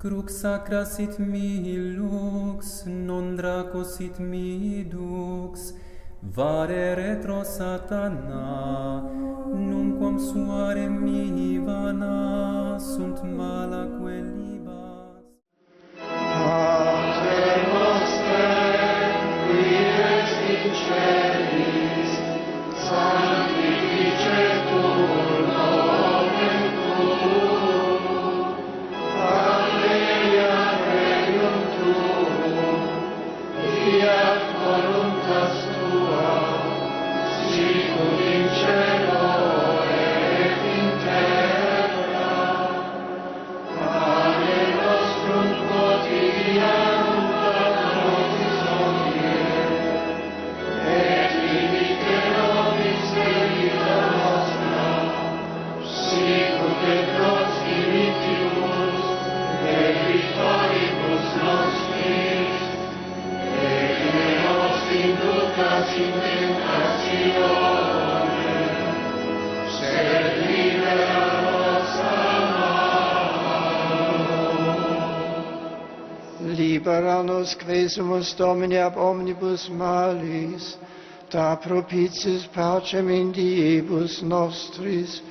Crux sacra sit mihi lux, non draco sit mihi dux, vare retro Satana, nunquam suare mihi vana, sunt malaque libas. Pater noster, qui es in celis, sanctificetur nomen tuum, adveniat regnum tuum, fiat voluntas tua, sicut in cielo et in terra. Pane nostrum quotidianum da nobis hodie, et dimitte nobis debita nostra, sicut et nos dimittimus debitoribus nostris, et ne nos inducas in tentationem, sed libera nos a Libera nos quesumus Domini ab omnibus malis, da propitiis pacem in diebus nostris,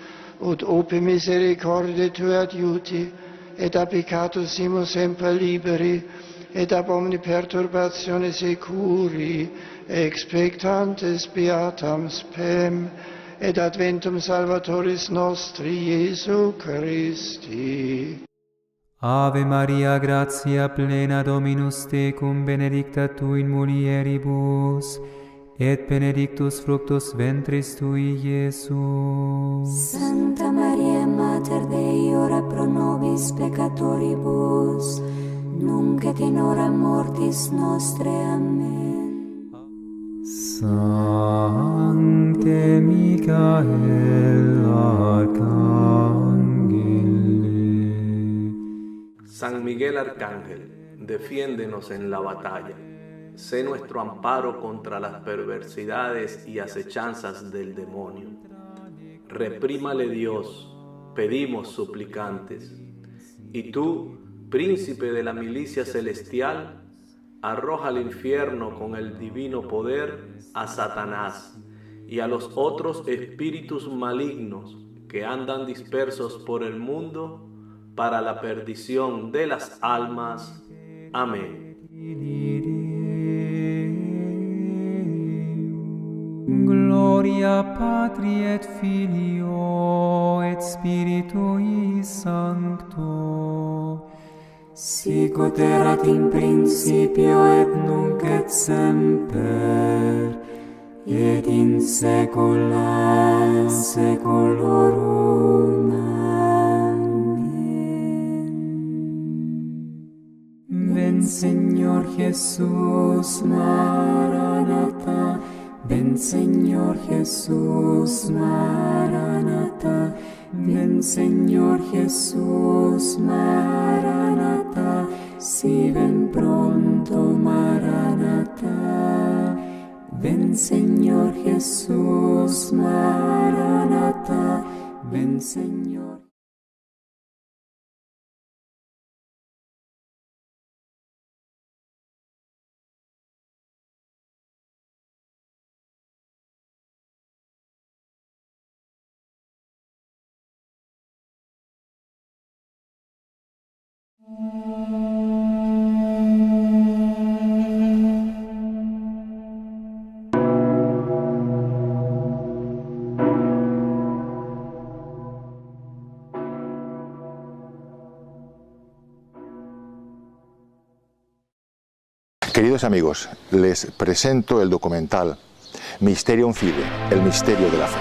ut ope misericordiae Tue adiuti, et a peccatus simus semper liberi, et ab omni perturbatione securi, expectantes beatam spem, et adventum Salvatoris nostri Iesu Christi. Ave Maria, gratia plena Dominus tecum, benedicta tu in mulieribus, et benedictus fructus ventris tui, Iesus. Santa Maria, Mater Dei, ora pro nobis peccatoribus, nunc et in hora mortis nostre. Amen. Sancte Michael Arcangel. San Miguel Arcángel, defiéndenos en la batalla. Sé nuestro amparo contra las perversidades y acechanzas del demonio. Reprímale Dios, pedimos suplicantes. Y tú, príncipe de la milicia celestial, arroja al infierno con el divino poder a Satanás y a los otros espíritus malignos que andan dispersos por el mundo para la perdición de las almas. Amén. Gloria Patri et Filio et Spiritui Sancto, Sicut erat in principio et nunc et semper, et in saecula saeculorum. Ven Señor Jesús, Maranatha, ven Señor Jesús, Maranatha, ven Señor Jesús, Maranatha, si ven pronto, Maranatha, ven Señor Jesús, Maranatha, ven Señor. Queridos amigos, les presento el documental Mysterium Fidei, el misterio de la fe.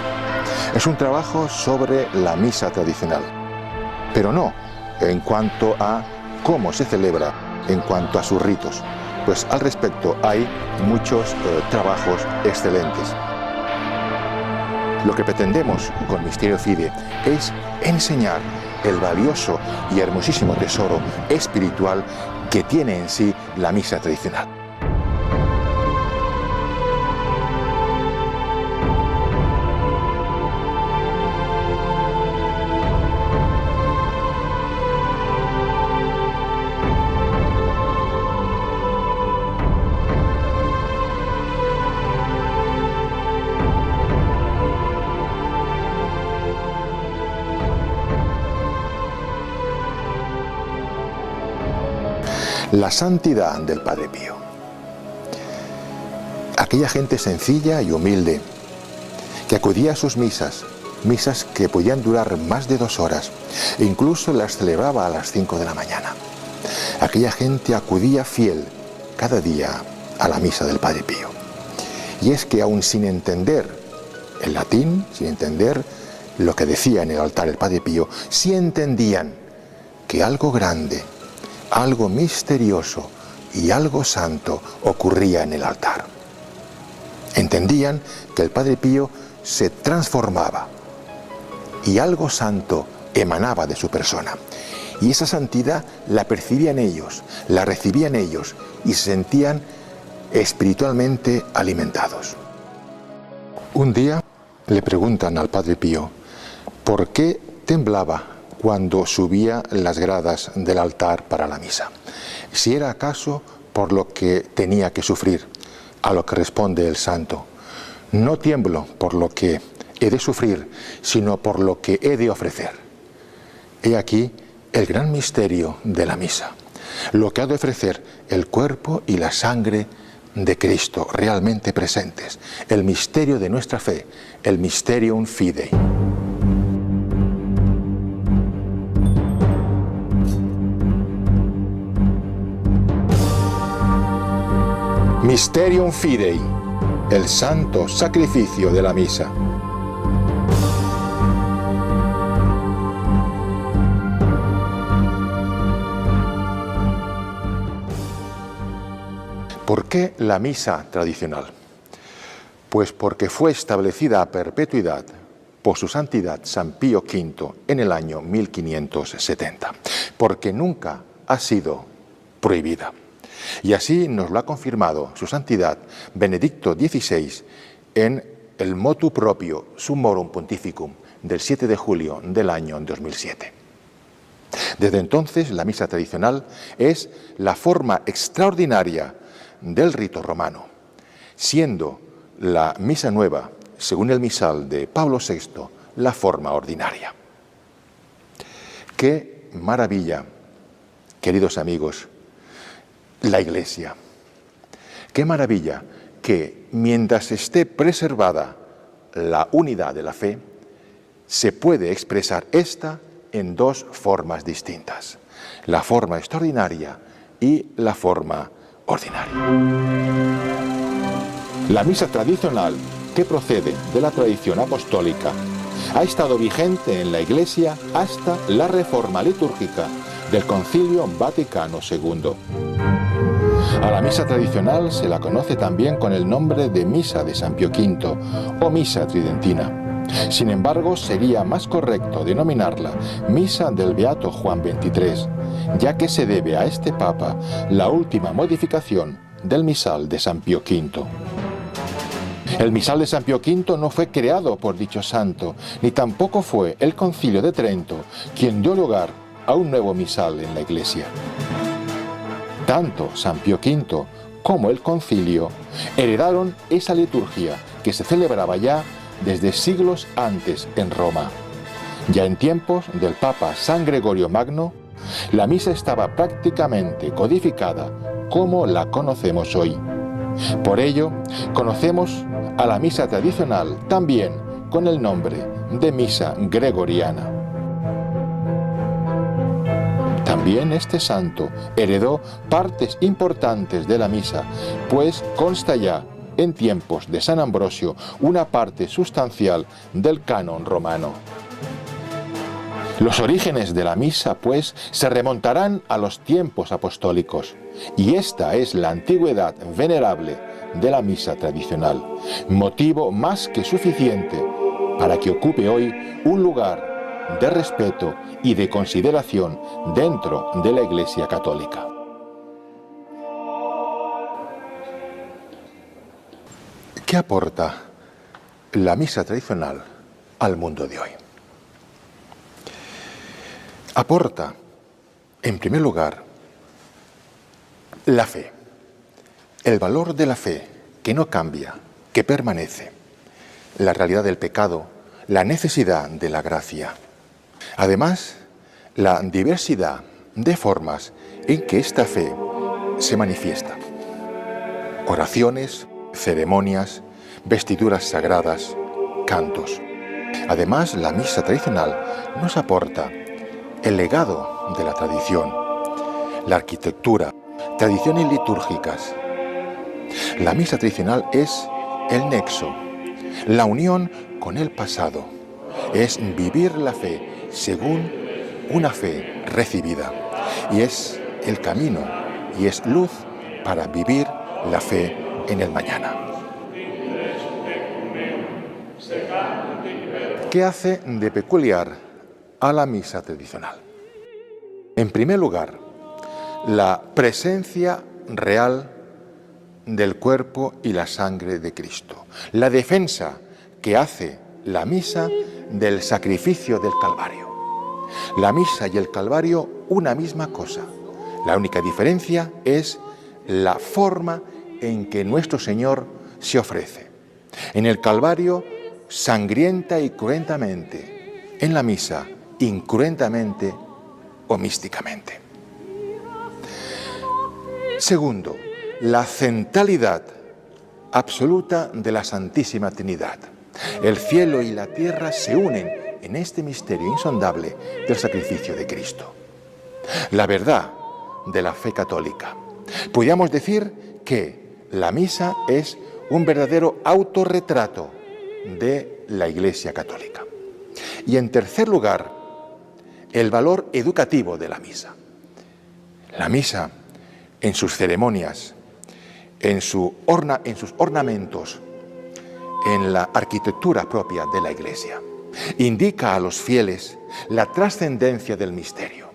Es un trabajo sobre la misa tradicional, pero no en cuanto a cómo se celebra, en cuanto a sus ritos, pues al respecto hay muchos trabajos excelentes. Lo que pretendemos con Mysterium Fidei es enseñar el valioso y hermosísimo tesoro espiritual que tiene en sí la misa tradicional. la santidad del Padre Pío. Aquella gente sencilla y humilde que acudía a sus misas que podían durar más de 2 horas, e incluso las celebraba a las 5 de la mañana. Aquella gente acudía fiel cada día a la misa del Padre Pío. Y es que aún sin entender el latín, sin entender lo que decía en el altar el Padre Pío, sí entendían que algo grande, algo misterioso y algo santo ocurría en el altar. Entendían que el Padre Pío se transformaba y algo santo emanaba de su persona. Y esa santidad la percibían ellos, la recibían ellos y se sentían espiritualmente alimentados. Un día le preguntan al Padre Pío por qué temblaba cuando subía las gradas del altar para la misa. Si era acaso por lo que tenía que sufrir, a lo que responde el santo: no tiemblo por lo que he de sufrir, sino por lo que he de ofrecer. He aquí el gran misterio de la misa, lo que ha de ofrecer el cuerpo y la sangre de Cristo realmente presentes, el misterio de nuestra fe, el Mysterium Fidei. Mysterium Fidei, el santo sacrificio de la misa. ¿Por qué la misa tradicional? Pues porque fue establecida a perpetuidad por su santidad San Pío V en el año 1570, porque nunca ha sido prohibida. Y así nos lo ha confirmado su santidad Benedicto XVI en el motu proprio Summorum Pontificum del 7 de julio del año 2007. Desde entonces, la misa tradicional es la forma extraordinaria del rito romano, siendo la misa nueva, según el misal de Pablo VI, la forma ordinaria. ¡Qué maravilla, queridos amigos, la Iglesia! ¡Qué maravilla que mientras esté preservada la unidad de la fe, se puede expresar esta en 2 formas distintas: la forma extraordinaria y la forma ordinaria. La misa tradicional, que procede de la tradición apostólica, ha estado vigente en la Iglesia hasta la reforma litúrgica del Concilio Vaticano II. A la misa tradicional se la conoce también con el nombre de Misa de San Pío V o Misa Tridentina. Sin embargo, sería más correcto denominarla Misa del Beato Juan XXIII, ya que se debe a este Papa la última modificación del misal de San Pío V. El misal de San Pío V no fue creado por dicho santo, ni tampoco fue el Concilio de Trento quien dio lugar a un nuevo misal en la Iglesia. Tanto San Pío V como el Concilio heredaron esa liturgia que se celebraba ya desde siglos antes en Roma. Ya en tiempos del Papa San Gregorio Magno, la misa estaba prácticamente codificada como la conocemos hoy. Por ello, conocemos a la misa tradicional también con el nombre de misa gregoriana. También este santo heredó partes importantes de la misa, pues consta ya en tiempos de San Ambrosio una parte sustancial del canon romano. Los orígenes de la misa, pues, se remontarán a los tiempos apostólicos, y esta es la antigüedad venerable de la misa tradicional, motivo más que suficiente para que ocupe hoy un lugar de respeto y de consideración dentro de la Iglesia católica. ¿Qué aporta la misa tradicional al mundo de hoy? Aporta, en primer lugar, la fe, el valor de la fe que no cambia, que permanece, la realidad del pecado, la necesidad de la gracia. Además, la diversidad de formas en que esta fe se manifiesta. Oraciones, ceremonias, vestiduras sagradas, cantos. Además, la misa tradicional nos aporta el legado de la tradición, la arquitectura, tradiciones litúrgicas. La misa tradicional es el nexo, la unión con el pasado, es vivir la fe según una fe recibida, y es el camino y es luz para vivir la fe en el mañana. ¿Qué hace de peculiar a la misa tradicional? En primer lugar, la presencia real del cuerpo y la sangre de Cristo, la defensa que hace la misa del sacrificio del Calvario. La misa y el Calvario, una misma cosa. La única diferencia es la forma en que nuestro Señor se ofrece. En el Calvario, sangrienta y cruentamente. En la misa, incruentamente o místicamente. Segundo, la centralidad absoluta de la Santísima Trinidad. El cielo y la tierra se unen en este misterio insondable del sacrificio de Cristo. La verdad de la fe católica. Podríamos decir que la misa es un verdadero autorretrato de la Iglesia católica. Y en tercer lugar, el valor educativo de la misa. La misa, en sus ceremonias, en sus ornamentos, en la arquitectura propia de la Iglesia, indica a los fieles la trascendencia del misterio.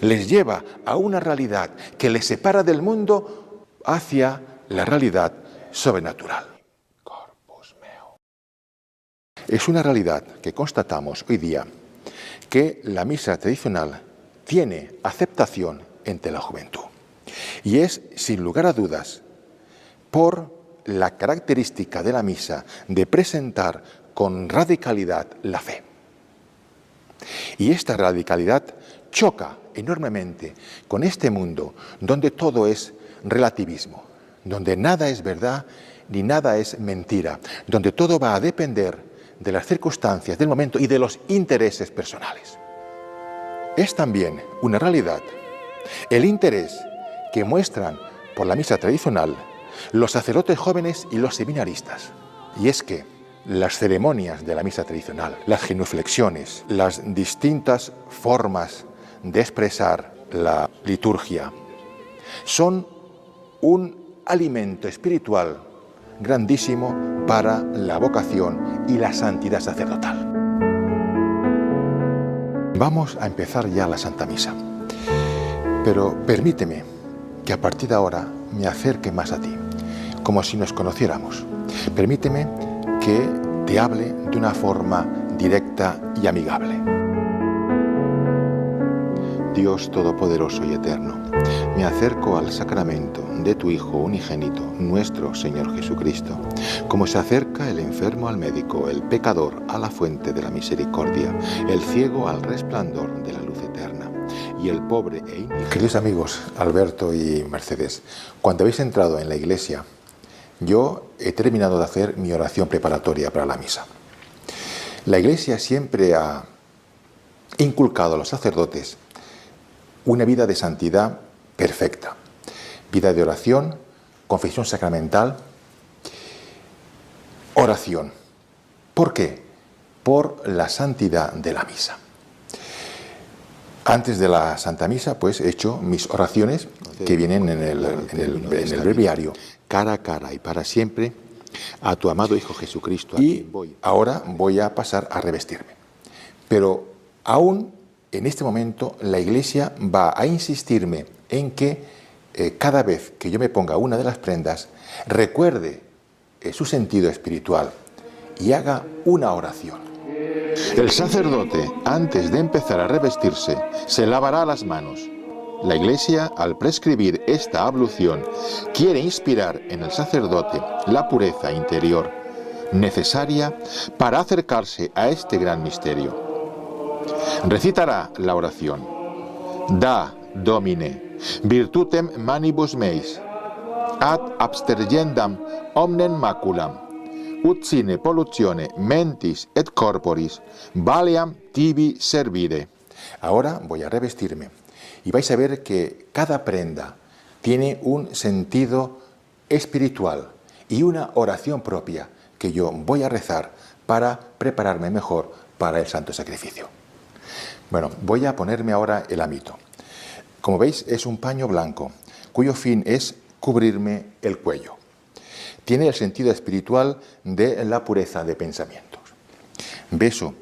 Les lleva a una realidad que les separa del mundo hacia la realidad sobrenatural. Es una realidad que constatamos hoy día, que la misa tradicional tiene aceptación entre la juventud. Y es, sin lugar a dudas, por la característica de la misa de presentar con radicalidad la fe. Y esta radicalidad choca enormemente con este mundo donde todo es relativismo, donde nada es verdad ni nada es mentira, donde todo va a depender de las circunstancias del momento y de los intereses personales. Es también una realidad el interés que muestran por la misa tradicional los sacerdotes jóvenes y los seminaristas. Y es que las ceremonias de la misa tradicional, las genuflexiones, las distintas formas de expresar la liturgia, son un alimento espiritual grandísimo para la vocación y la santidad sacerdotal. Vamos a empezar ya la Santa Misa, pero permíteme que a partir de ahora me acerque más a ti, como si nos conociéramos. Permíteme que te hable de una forma directa y amigable. Dios Todopoderoso y Eterno, me acerco al sacramento de tu Hijo unigénito, nuestro Señor Jesucristo, como se acerca el enfermo al médico, el pecador a la fuente de la misericordia, el ciego al resplandor de la luz eterna, y el pobre e indigente. Queridos amigos, Alberto y Mercedes, cuando habéis entrado en la iglesia, yo he terminado de hacer mi oración preparatoria para la misa. La iglesia siempre ha inculcado a los sacerdotes una vida de santidad perfecta, vida de oración, confesión sacramental, oración. ¿Por qué? Por la santidad de la misa. Antes de la Santa Misa, pues he hecho mis oraciones que vienen en el breviario, cara a cara y para siempre, a tu amado Hijo Jesucristo. Y ahora voy a pasar a revestirme. Pero aún en este momento la Iglesia va a insistirme en que cada vez que yo me ponga una de las prendas, recuerde su sentido espiritual y haga una oración. El sacerdote, antes de empezar a revestirse, se lavará las manos. La Iglesia, al prescribir esta ablución, quiere inspirar en el sacerdote la pureza interior necesaria para acercarse a este gran misterio. Recitará la oración: Da, Domine, virtutem manibus meis, ad abstergendam omnem maculam, ut sine pollutione mentis et corporis valeam tibi servire. Ahora voy a revestirme y vais a ver que cada prenda tiene un sentido espiritual y una oración propia que yo voy a rezar para prepararme mejor para el santo sacrificio. Bueno, voy a ponerme ahora el hábito. Como veis, es un paño blanco, cuyo fin es cubrirme el cuello. Tiene el sentido espiritual de la pureza de pensamientos. Beso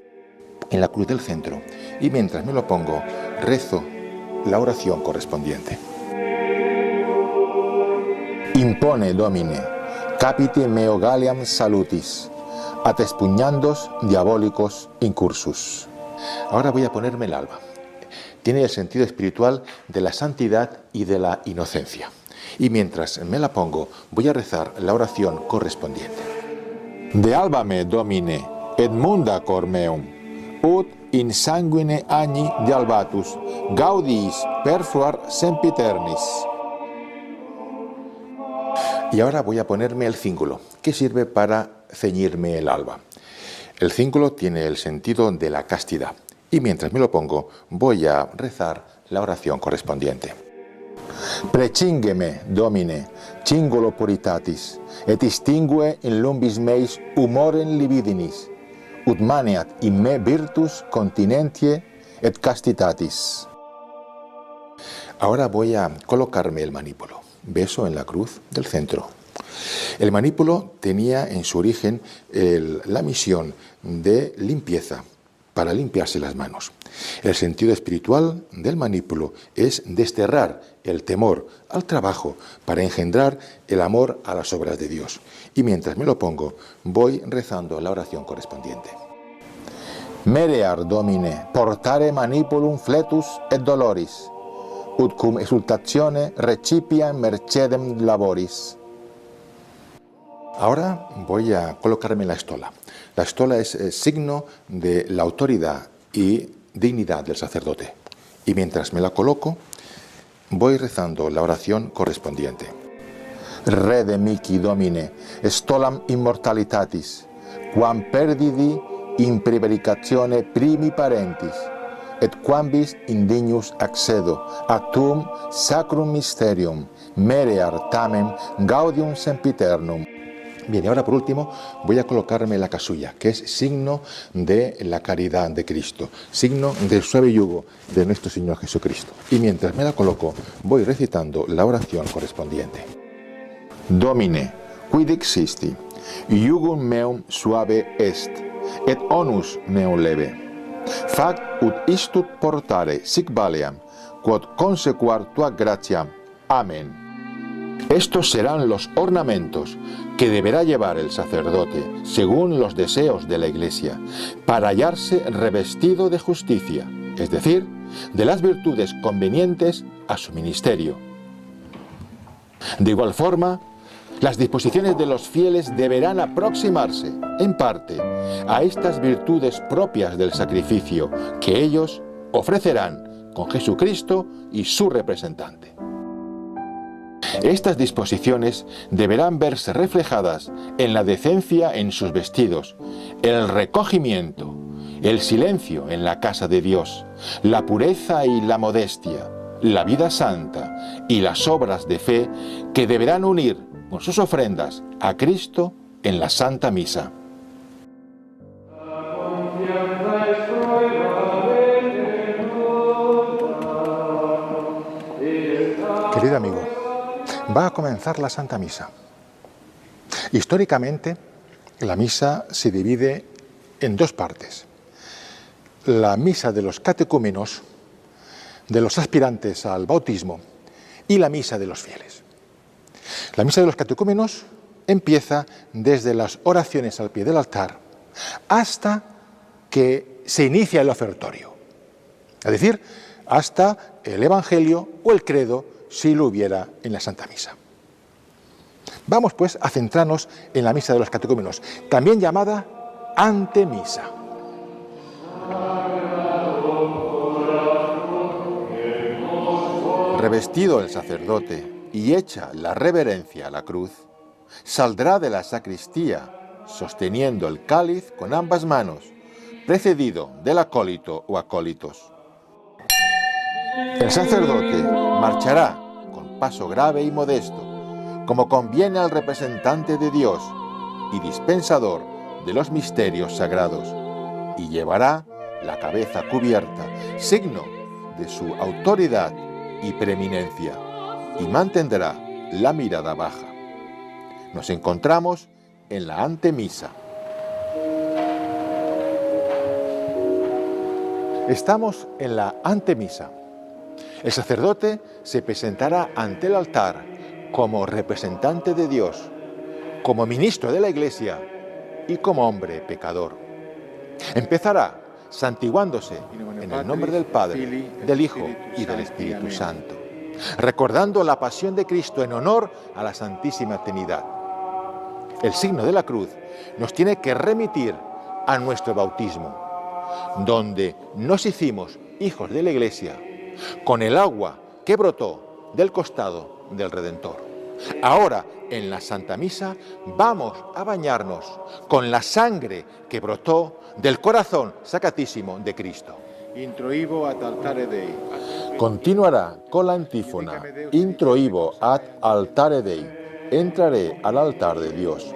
en la cruz del centro y mientras me lo pongo, rezo la oración correspondiente. Impone, Domine, capite meo Galliam salutis, at expugnandos diabolicos incursus. Ahora voy a ponerme el alba. Tiene el sentido espiritual de la santidad y de la inocencia. Y mientras me la pongo, voy a rezar la oración correspondiente. De albame, Domine, et munda cor meum, ut in sanguine agni de albatus, gaudis perfluar sempiternis. Y ahora voy a ponerme el cíngulo, que sirve para ceñirme el alba. El cíngulo tiene el sentido de la castidad. Y mientras me lo pongo, voy a rezar la oración correspondiente. Precingeme, Domine, cingolo puritatis, et extingue in lumbis meis humorem libidinis, ut maneat in me virtus continentie et castitatis. Ahora voy a colocarme el manípulo. Beso en la cruz del centro. El manípulo tenía en su origen la misión de limpieza, para limpiarse las manos. El sentido espiritual del manípulo es desterrar el temor al trabajo para engendrar el amor a las obras de Dios. Y mientras me lo pongo, voy rezando la oración correspondiente. Merear, Domine, portare manipulum fletus et doloris, ut cum exultatione recipiam mercedem laboris. Ahora voy a colocarme la estola. La estola es signo de la autoridad y dignidad del sacerdote. Y mientras me la coloco, voy rezando la oración correspondiente. Rede mihi, Domine, stolam immortalitatis, quam perdidi in prevaricatione primi parentis, et quambis indignus accedo ad tuum sacrum mysterium, merear tamen gaudium sempiternum. Bien, y ahora por último voy a colocarme la casulla, que es signo de la caridad de Cristo, signo del suave yugo de nuestro Señor Jesucristo. Y mientras me la coloco, voy recitando la oración correspondiente. Domine, quid existi, iugum meum suave est, et onus meum leve. Fac ut istut portare sic valeam, quod consequar tua gratiam. Amén. Estos serán los ornamentos que deberá llevar el sacerdote, según los deseos de la Iglesia, para hallarse revestido de justicia, es decir, de las virtudes convenientes a su ministerio. De igual forma, las disposiciones de los fieles deberán aproximarse, en parte, a estas virtudes propias del sacrificio que ellos ofrecerán con Jesucristo y su representante. Estas disposiciones deberán verse reflejadas en la decencia en sus vestidos, el recogimiento, el silencio en la casa de Dios, la pureza y la modestia, la vida santa y las obras de fe que deberán unir con sus ofrendas a Cristo en la Santa Misa. Querido amigo, va a comenzar la Santa Misa. Históricamente, la misa se divide en dos partes. La misa de los catecúmenos, de los aspirantes al bautismo, y la misa de los fieles. La misa de los catecúmenos empieza desde las oraciones al pie del altar hasta que se inicia el ofertorio, es decir, hasta el Evangelio o el credo, si lo hubiera en la Santa Misa. Vamos pues a centrarnos en la misa de los catecúmenos, también llamada antemisa. revestido el sacerdote y hecha la reverencia a la cruz, saldrá de la sacristía sosteniendo el cáliz con ambas manos, precedido del acólito o acólitos. El sacerdote marchará con paso grave y modesto, como conviene al representante de Dios y dispensador de los misterios sagrados, y llevará la cabeza cubierta, signo de su autoridad y preeminencia, y mantendrá la mirada baja. Nos encontramos en la antemisa. Estamos en la antemisa. El sacerdote se presentará ante el altar como representante de Dios, como ministro de la Iglesia y como hombre pecador. Empezará santiguándose en el nombre del Padre, del Hijo y del Espíritu Santo, recordando la pasión de Cristo en honor a la Santísima Trinidad. El signo de la cruz nos tiene que remitir a nuestro bautismo, donde nos hicimos hijos de la Iglesia con el agua que brotó del costado del Redentor. Ahora, en la Santa Misa, vamos a bañarnos con la sangre que brotó del corazón sacratísimo de Cristo. Introibo ad altare Dei. Continuará con la antífona: Introibo ad altare Dei. Entraré al altar de Dios,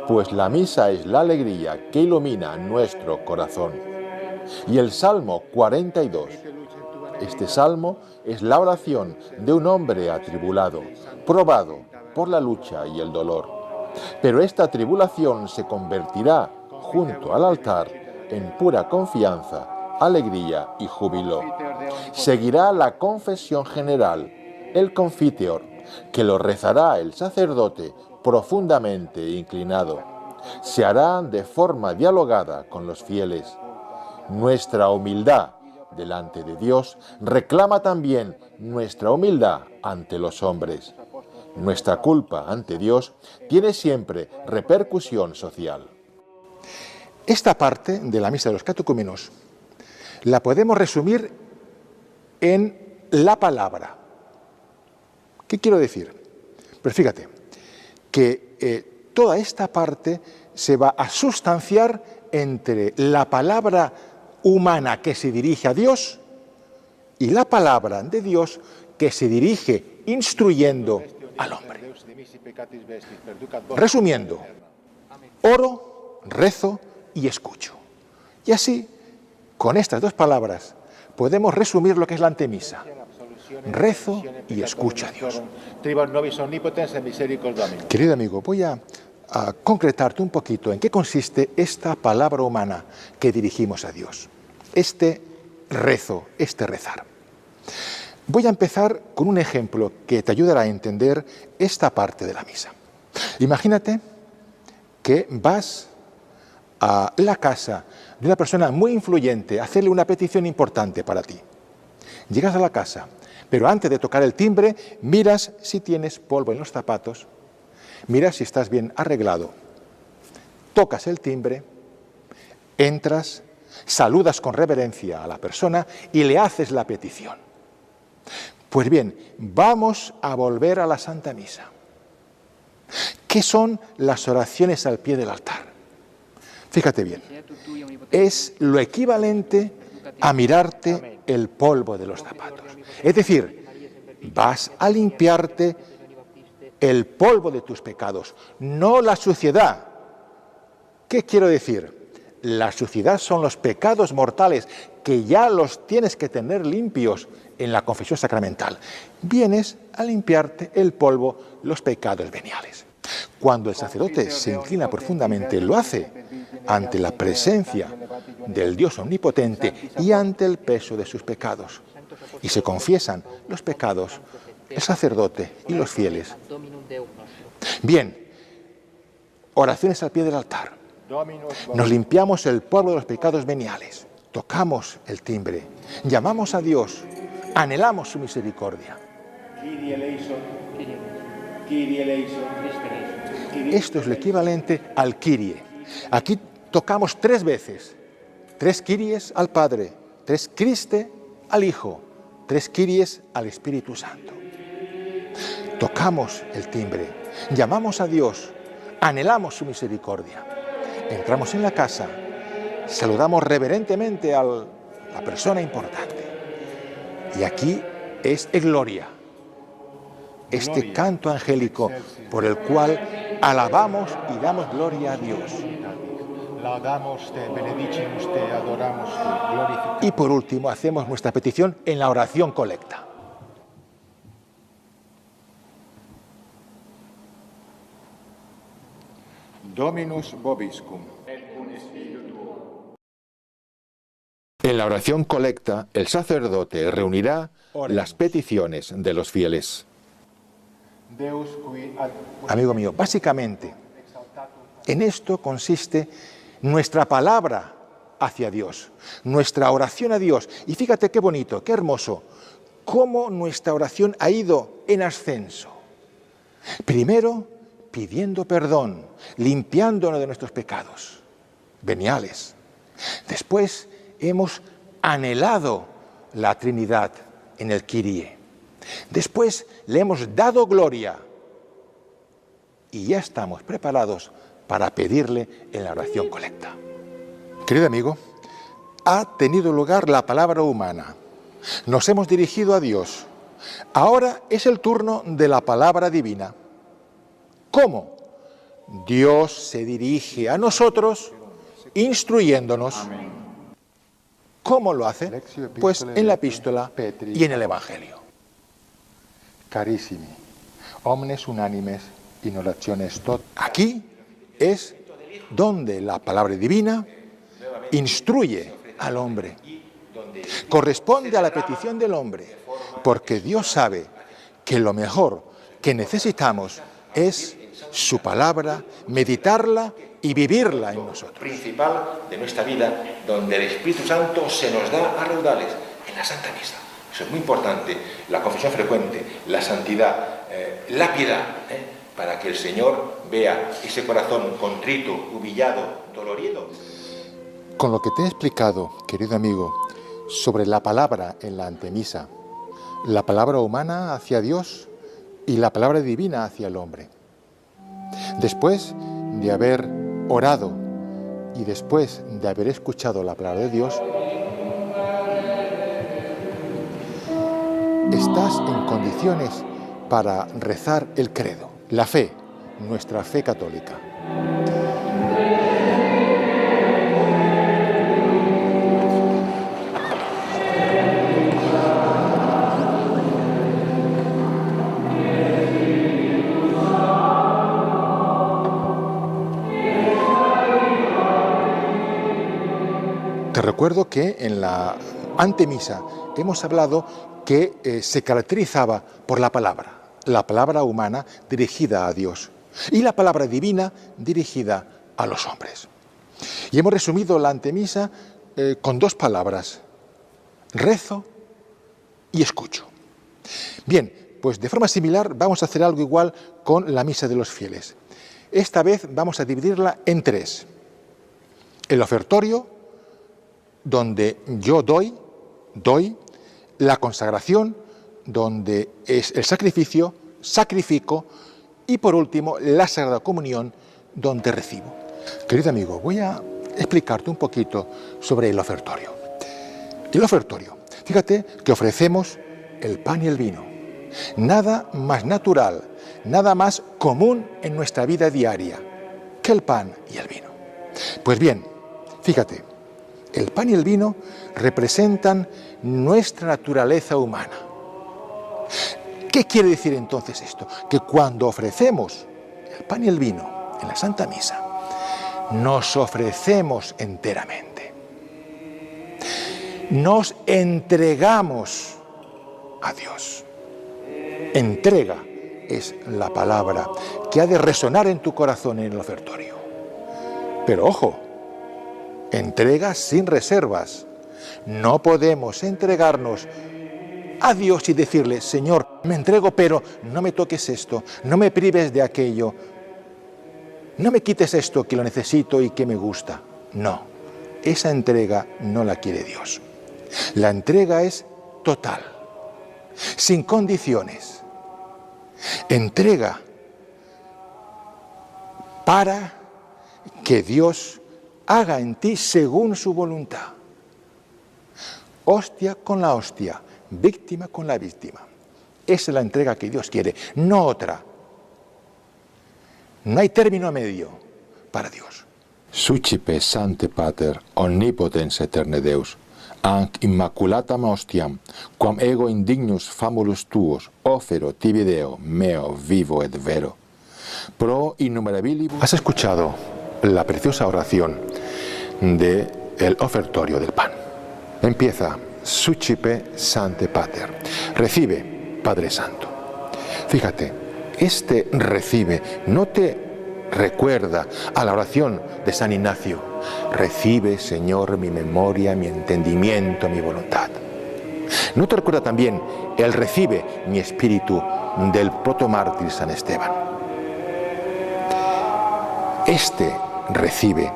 pues la misa es la alegría que ilumina nuestro corazón. Y el Salmo 42. Este salmo es la oración de un hombre atribulado, probado por la lucha y el dolor. Pero esta tribulación se convertirá, junto al altar, en pura confianza, alegría y júbilo. Seguirá la confesión general, el confiteor, que lo rezará el sacerdote profundamente inclinado. Se hará de forma dialogada con los fieles. Nuestra humildad delante de Dios reclama también nuestra humildad ante los hombres. Nuestra culpa ante Dios tiene siempre repercusión social. Esta parte de la misa de los catecúmenos la podemos resumir en la palabra. ¿Qué quiero decir? Pues fíjate que toda esta parte se va a sustanciar entre la palabra humana que se dirige a Dios y la palabra de Dios que se dirige instruyendo al hombre. Resumiendo, oro, rezo y escucho. Y así, con estas dos palabras, podemos resumir lo que es la antemisa. Rezo y escucho a Dios. Querido amigo, voy a concretarte un poquito en qué consiste esta palabra humana que dirigimos a Dios. Este rezo, este rezar. Voy a empezar con un ejemplo que te ayudará a entender esta parte de la misa. Imagínate que vas a la casa de una persona muy influyente a hacerle una petición importante para ti. Llegas a la casa, pero antes de tocar el timbre, miras si tienes polvo en los zapatos, miras si estás bien arreglado, tocas el timbre, entras, saludas con reverencia a la persona y le haces la petición. Pues bien, vamos a volver a la Santa Misa. ¿Qué son las oraciones al pie del altar? Fíjate bien, es lo equivalente a mirarte el polvo de los zapatos. Es decir, vas a limpiarte el polvo de tus pecados, no la suciedad. ¿Qué quiero decir? La suciedad son los pecados mortales que ya los tienes que tener limpios en la confesión sacramental. Vienes a limpiarte el polvo, los pecados veniales. Cuando el sacerdote se inclina profundamente, lo hace ante la presencia del Dios omnipotente y ante el peso de sus pecados. Y se confiesan los pecados, el sacerdote y los fieles. Bien, oraciones al pie del altar. Nos limpiamos el polvo de los pecados veniales, tocamos el timbre, llamamos a Dios, anhelamos su misericordia. Esto es lo equivalente al Kyrie. Aquí tocamos 3 veces, 3 Kyries al Padre, 3 Christe al Hijo, 3 Kyries al Espíritu Santo. tocamos el timbre, llamamos a Dios, anhelamos su misericordia. Entramos en la casa, saludamos reverentemente a la persona importante. Y aquí es gloria, este canto angélico por el cual alabamos y damos gloria a Dios. Laudamos te, benedicimus te, adoramos te, glorificamos. Y por último hacemos nuestra petición en la oración colecta. Dominus vobiscum. En la oración colecta, el sacerdote reunirá las peticiones de los fieles. Deus qui ad... Amigo mío, básicamente, en esto consiste nuestra palabra hacia Dios, nuestra oración a Dios. Y fíjate qué bonito, qué hermoso, cómo nuestra oración ha ido en ascenso. Primero, pidiendo perdón, limpiándonos de nuestros pecados veniales. Después, hemos anhelado la Trinidad en el Kyrie. Después le hemos dado gloria y ya estamos preparados para pedirle en la oración colecta. Querido amigo, ha tenido lugar la palabra humana. Nos hemos dirigido a Dios. Ahora es el turno de la palabra divina. ¿Cómo? Dios se dirige a nosotros instruyéndonos. ¿Cómo lo hace? Pues en la epístola y en el Evangelio. Carissimi, omnes unánimes in orationes tot. Aquí es donde la palabra divina instruye al hombre. Corresponde a la petición del hombre, porque Dios sabe que lo mejor que necesitamos es su palabra, meditarla y vivirla en nosotros. Principal de nuestra vida, donde el Espíritu Santo se nos da a raudales, en la Santa Misa. Eso es muy importante, la confesión frecuente, la santidad, la piedad, para que el Señor vea ese corazón contrito, humillado, dolorido. Con lo que te he explicado, querido amigo, sobre la palabra en la antemisa, la palabra humana hacia Dios y la palabra divina hacia el hombre. Después de haber orado y después de haber escuchado la palabra de Dios, estás en condiciones para rezar el credo, la fe, nuestra fe católica. Te recuerdo que en la antemisa hemos hablado que se caracterizaba por la palabra humana dirigida a Dios y la palabra divina dirigida a los hombres. Y hemos resumido la antemisa con dos palabras, rezo y escucho. Bien, pues de forma similar vamos a hacer algo igual con la misa de los fieles. Esta vez vamos a dividirla en tres. El ofertorio, donde yo doy, la consagración, donde es el sacrificio, sacrifico, y por último, la Sagrada Comunión, donde recibo. Querido amigo, voy a explicarte un poquito sobre el ofertorio. El ofertorio, fíjate que ofrecemos el pan y el vino. Nada más natural, nada más común en nuestra vida diaria que el pan y el vino. Pues bien, fíjate, el pan y el vino representan nuestra naturaleza humana. ¿Qué quiere decir entonces esto? Que cuando ofrecemos el pan y el vino en la Santa Misa, nos ofrecemos enteramente. Nos entregamos a Dios. Entrega es la palabra que ha de resonar en tu corazón en el ofertorio. Pero ojo, entrega sin reservas. No podemos entregarnos a Dios y decirle, Señor, me entrego, pero no me toques esto, no me prives de aquello, no me quites esto que lo necesito y que me gusta. No, esa entrega no la quiere Dios. La entrega es total, sin condiciones. Entrega para que Dios haga en ti según su voluntad. Hostia con la hostia, víctima con la víctima. Esa es la entrega que Dios quiere, no otra. No hay término medio para Dios. Sucipe Sancte Pater, omnipotens eterne Deus, anc immaculatam hostiam, quam ego indignus famulus tuos, ofero tibi Deo, meo vivo et vero. Pro innumerabilibus. Has escuchado la preciosa oración del ofertorio del pan. Empieza, Sucipe Sancte Pater, recibe, Padre Santo. Fíjate, este recibe no te recuerda a la oración de San Ignacio. Recibe, Señor, mi memoria, mi entendimiento, mi voluntad. ¿No te recuerda también el recibe mi espíritu del protomártir San Esteban? Este recibe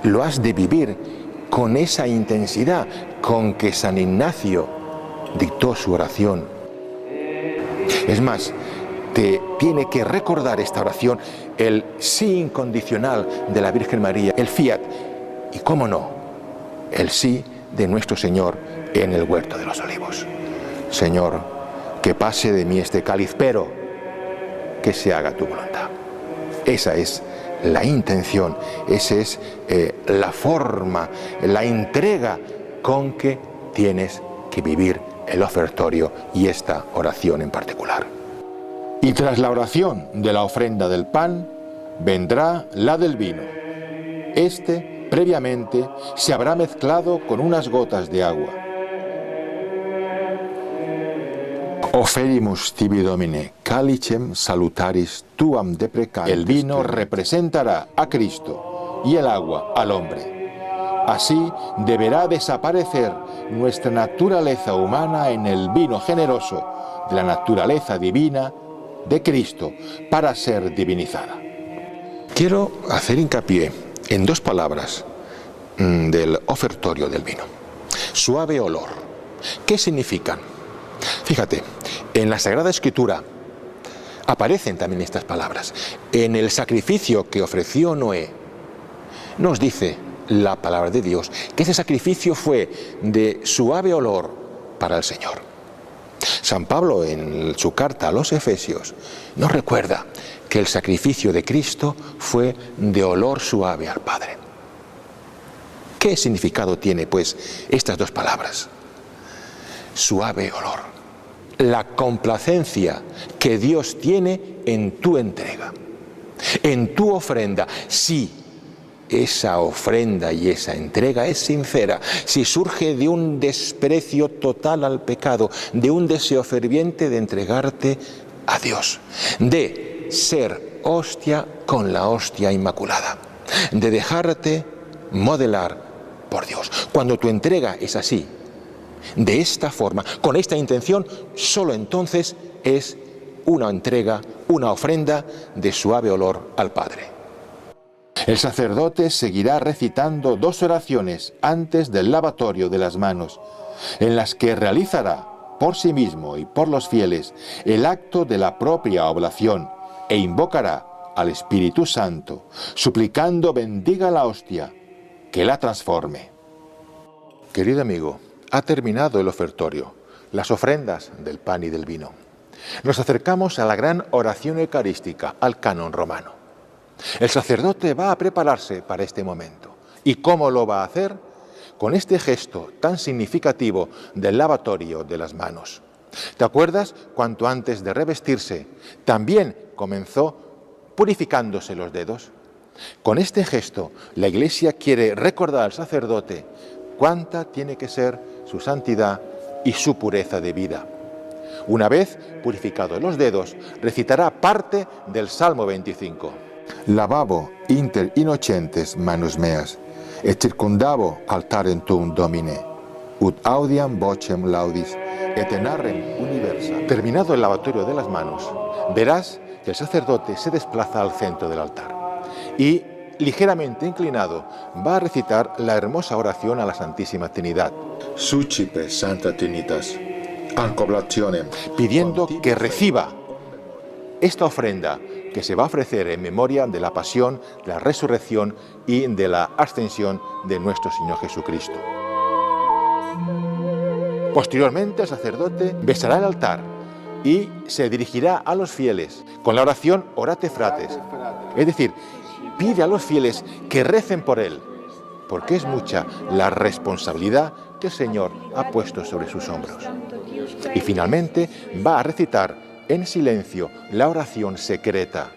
lo has de vivir con esa intensidad con que San Ignacio dictó su oración. Es más, te tiene que recordar esta oración el sí incondicional de la Virgen María, el fiat, y cómo no, el sí de nuestro Señor en el huerto de los olivos. Señor, que pase de mí este cáliz, pero que se haga tu voluntad. Esa es la intención, esa es la forma, la entrega con que tienes que vivir el ofertorio y esta oración en particular. Y tras la oración de la ofrenda del pan, vendrá la del vino. Este, previamente, se habrá mezclado con unas gotas de agua. Oferimus tibi Domine, calicem salutaris tuam deprecantes. El vino representará a Cristo y el agua al hombre. Así deberá desaparecer nuestra naturaleza humana en el vino generoso de la naturaleza divina de Cristo para ser divinizada. Quiero hacer hincapié en dos palabras del ofertorio del vino. Suave olor. ¿Qué significan? Fíjate, en la Sagrada Escritura aparecen también estas palabras. En el sacrificio que ofreció Noé, nos dice la palabra de Dios que ese sacrificio fue de suave olor para el Señor. San Pablo, en su carta a los Efesios, nos recuerda que el sacrificio de Cristo fue de olor suave al Padre. ¿Qué significado tiene, pues, estas dos palabras? Suave olor. La complacencia que Dios tiene en tu entrega, en tu ofrenda. Si esa ofrenda y esa entrega es sincera, si surge de un desprecio total al pecado, de un deseo ferviente de entregarte a Dios, de ser hostia con la hostia inmaculada, de dejarte modelar por Dios. Cuando tu entrega es así, de esta forma, con esta intención, solo entonces es una entrega, una ofrenda de suave olor al Padre. El sacerdote seguirá recitando dos oraciones antes del lavatorio de las manos, en las que realizará por sí mismo y por los fieles el acto de la propia oblación e invocará al Espíritu Santo, suplicando bendiga la hostia, que la transforme. Querido amigo, ha terminado el ofertorio, las ofrendas del pan y del vino. Nos acercamos a la gran oración eucarística, al canon romano. El sacerdote va a prepararse para este momento. ¿Y cómo lo va a hacer? Con este gesto tan significativo del lavatorio de las manos. ¿Te acuerdas? Cuanto antes de revestirse, también comenzó purificándose los dedos. Con este gesto, la Iglesia quiere recordar al sacerdote cuánta tiene que ser su santidad y su pureza de vida. Una vez purificados los dedos, recitará parte del Salmo 25. Lavabo inter innocentes manus meas, et circundavo altarem tuum Domine, ut audiam vocem laudis, et enarrem universa. Terminado el lavatorio de las manos, verás que el sacerdote se desplaza al centro del altar y, ligeramente inclinado, va a recitar la hermosa oración a la Santísima Trinidad. Sucipe Santa Trinitas, anc oblationem, pidiendo que reciba esta ofrenda que se va a ofrecer en memoria de la pasión, de la resurrección y de la ascensión de nuestro Señor Jesucristo. Posteriormente, el sacerdote besará el altar y se dirigirá a los fieles con la oración Orate Frates, es decir, pide a los fieles que recen por él, porque es mucha la responsabilidad que el Señor ha puesto sobre sus hombros. Y finalmente va a recitar en silencio la oración secreta,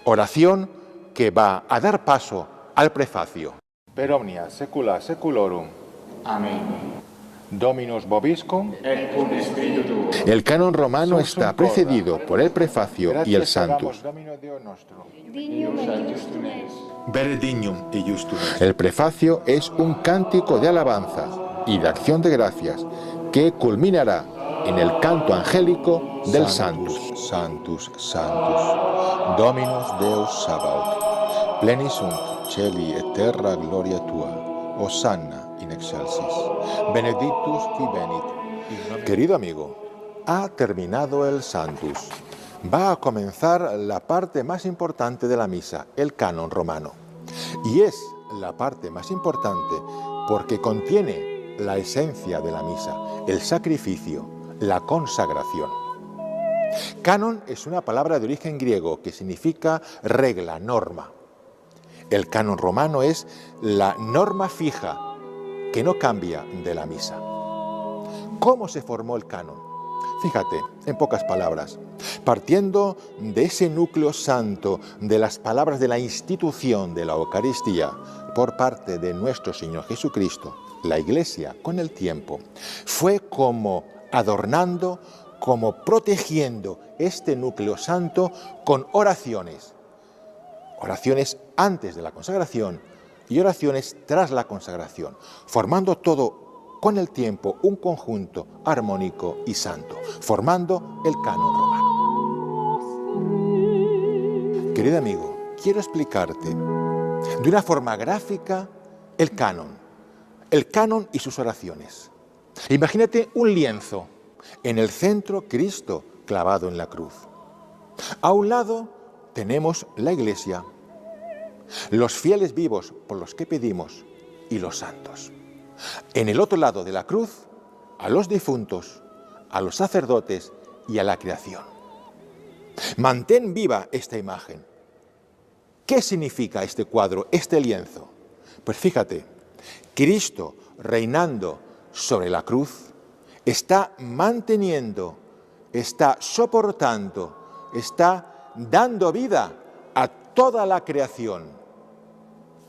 oración que va a dar paso al prefacio. Per omnia secula seculorum. Amén. Dominus vobiscum. Et cum spiritu tuo. El canon romano está precedido por el prefacio y el Sanctus. El prefacio es un cántico de alabanza y de acción de gracias que culminará en el canto angélico del Sanctus. Sanctus, Sanctus, Dominus Deus Sabaoth, plenis sunt celi et terra gloria tua, Hosanna in excelsis, benedictus qui venit. Querido amigo, ha terminado el Sanctus. Va a comenzar la parte más importante de la misa, el canon romano. Y es la parte más importante porque contiene la esencia de la misa, el sacrificio, la consagración. Canon es una palabra de origen griego que significa regla, norma. El canon romano es la norma fija que no cambia de la misa. ¿Cómo se formó el canon? Fíjate, en pocas palabras, partiendo de ese núcleo santo de las palabras de la institución de la Eucaristía por parte de nuestro Señor Jesucristo, la Iglesia con el tiempo fue como adornando, como protegiendo este núcleo santo con oraciones. Oraciones antes de la consagración y oraciones tras la consagración, formando todo con el tiempo un conjunto armónico y santo, formando el canon romano. Querido amigo, quiero explicarte de una forma gráfica el canon y sus oraciones. Imagínate un lienzo, en el centro Cristo clavado en la cruz. A un lado tenemos la Iglesia, los fieles vivos por los que pedimos y los santos. En el otro lado de la cruz, a los difuntos, a los sacerdotes y a la creación. Mantén viva esta imagen. ¿Qué significa este cuadro, este lienzo? Pues fíjate, Cristo reinando sobre la cruz está manteniendo, está soportando, está dando vida a toda la creación.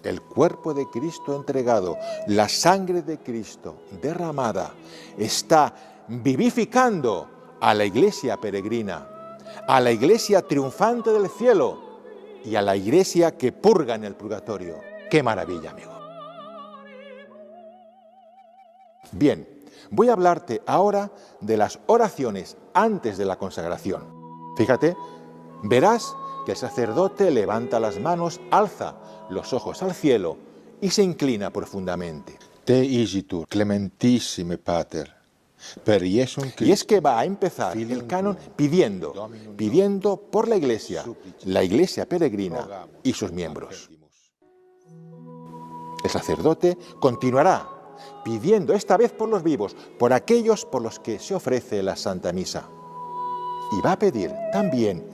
El cuerpo de Cristo entregado, la sangre de Cristo derramada, está vivificando a la iglesia peregrina, a la iglesia triunfante del cielo y a la iglesia que purga en el purgatorio. ¡Qué maravilla, amigo! Bien, voy a hablarte ahora de las oraciones antes de la consagración. Fíjate, verás que el sacerdote levanta las manos, alza los ojos al cielo y se inclina profundamente. Te isitur, clementissime pater, per Iesum Christum. Y es que va a empezar el canon pidiendo por la iglesia peregrina y sus miembros. El sacerdote continuará pidiendo esta vez por los vivos, por aquellos por los que se ofrece la Santa Misa. Y va a pedir también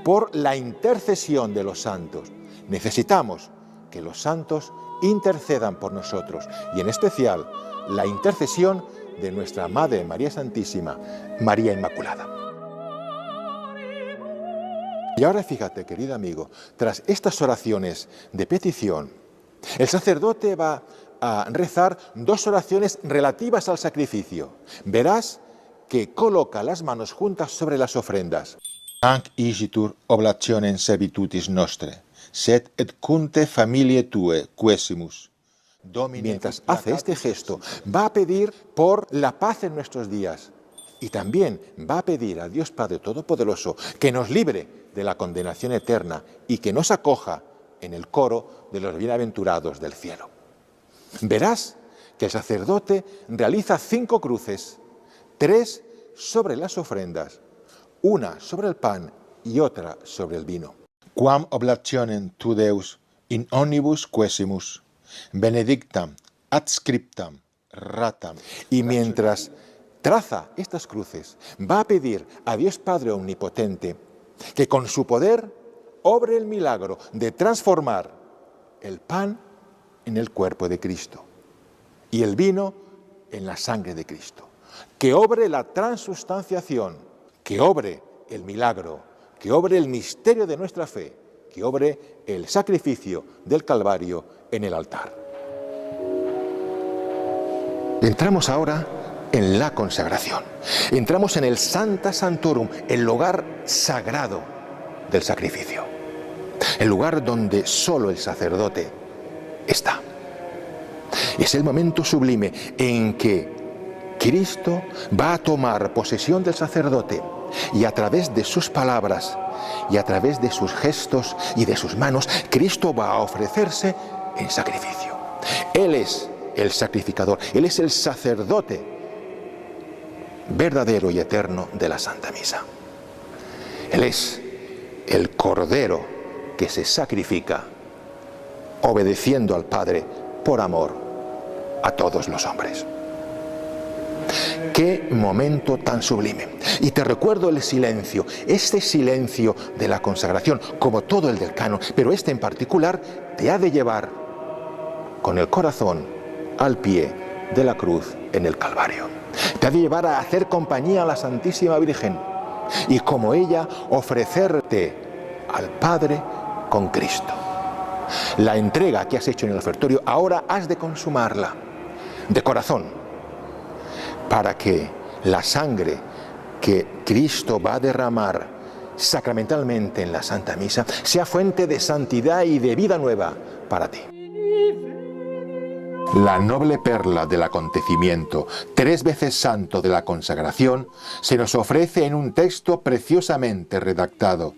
por la intercesión de los santos. Necesitamos que los santos intercedan por nosotros y en especial la intercesión de nuestra Madre María Santísima, María Inmaculada. Y ahora fíjate, querido amigo, tras estas oraciones de petición, el sacerdote va a rezar dos oraciones relativas al sacrificio. Verás que coloca las manos juntas sobre las ofrendas. Hanc isitur oblationem servitutis nostre, sed et cunte familiae tue quesimus. Mientras hace este gesto, va a pedir por la paz en nuestros días y también va a pedir a Dios Padre Todopoderoso que nos libre de la condenación eterna y que nos acoja en el coro de los bienaventurados del cielo. Verás que el sacerdote realiza 5 cruces, 3 sobre las ofrendas, una sobre el pan y otra sobre el vino. Quam oblationem tu Deus in omnibus quesimus, benedictam, adscriptam, ratam. Y mientras traza estas cruces, va a pedir a Dios Padre Omnipotente que con su poder obre el milagro de transformar el pan en el cuerpo de Cristo y el vino en la sangre de Cristo. Que obre la transustanciación, que obre el milagro, que obre el misterio de nuestra fe, que obre el sacrificio del Calvario en el altar. Entramos ahora en la consagración. Entramos en el Sancta Sanctorum, el lugar sagrado del sacrificio. El lugar donde solo el sacerdote está. Es el momento sublime en que Cristo va a tomar posesión del sacerdote y a través de sus palabras y a través de sus gestos y de sus manos, Cristo va a ofrecerse en sacrificio. Él es el sacrificador, Él es el sacerdote verdadero y eterno de la Santa Misa. Él es el Cordero que se sacrifica obedeciendo al Padre por amor a todos los hombres. ¡Qué momento tan sublime! Y te recuerdo el silencio, este silencio de la consagración, como todo el del canon, pero este en particular te ha de llevar con el corazón al pie de la cruz en el Calvario. Te ha de llevar a hacer compañía a la Santísima Virgen y como ella ofrecerte al Padre con Cristo. La entrega que has hecho en el ofertorio ahora has de consumarla de corazón para que la sangre que Cristo va a derramar sacramentalmente en la Santa Misa sea fuente de santidad y de vida nueva para ti. La noble perla del acontecimiento, 3 veces santo de la consagración, se nos ofrece en un texto preciosamente redactado.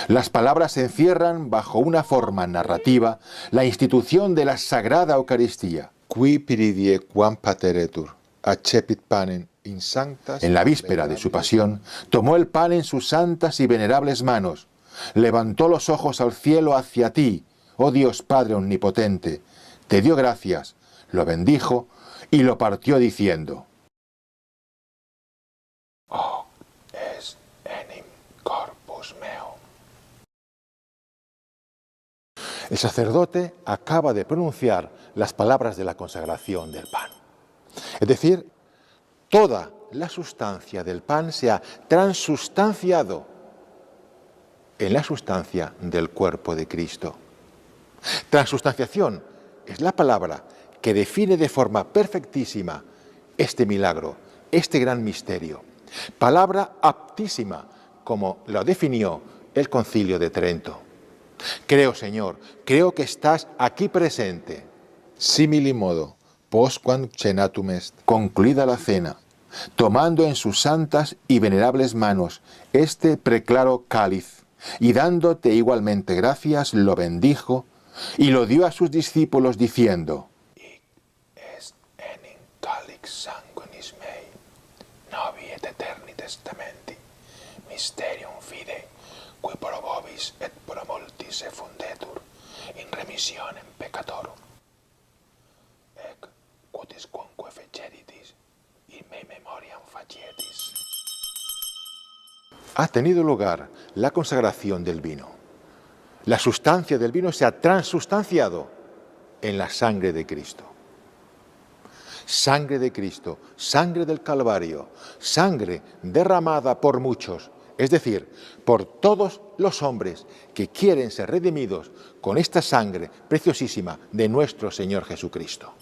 Las palabras encierran bajo una forma narrativa la institución de la Sagrada Eucaristía. Qui piridie quam pateretur, accepit panem in sanctas. En la víspera de su pasión, tomó el pan en sus santas y venerables manos, levantó los ojos al cielo hacia ti, oh Dios Padre Omnipotente, te dio gracias, lo bendijo y lo partió diciendo: Oh, es enim corpus meo. El sacerdote acaba de pronunciar las palabras de la consagración del pan. Es decir, toda la sustancia del pan se ha transustanciado en la sustancia del cuerpo de Cristo. Transustanciación es la palabra que define de forma perfectísima este milagro, este gran misterio. Palabra aptísima, como lo definió el Concilio de Trento. Creo, Señor, creo que estás aquí presente. Simili modo, postquam cenatum est, concluida la cena, tomando en sus santas y venerables manos este preclaro cáliz, y dándote igualmente gracias, lo bendijo, y lo dio a sus discípulos diciendo: Hic est enim calix sanguinis mei, novi et eterni testamenti, mysterium fidei, qui pro vobis et pro multis effundetur, in remissionem peccatorum. Ec quodusquamque feceritis, in me memoriam facietis. Ha tenido lugar la consagración del vino. La sustancia del vino se ha transustanciado en la sangre de Cristo. Sangre de Cristo, sangre del Calvario, sangre derramada por muchos, es decir, por todos los hombres que quieren ser redimidos con esta sangre preciosísima de nuestro Señor Jesucristo.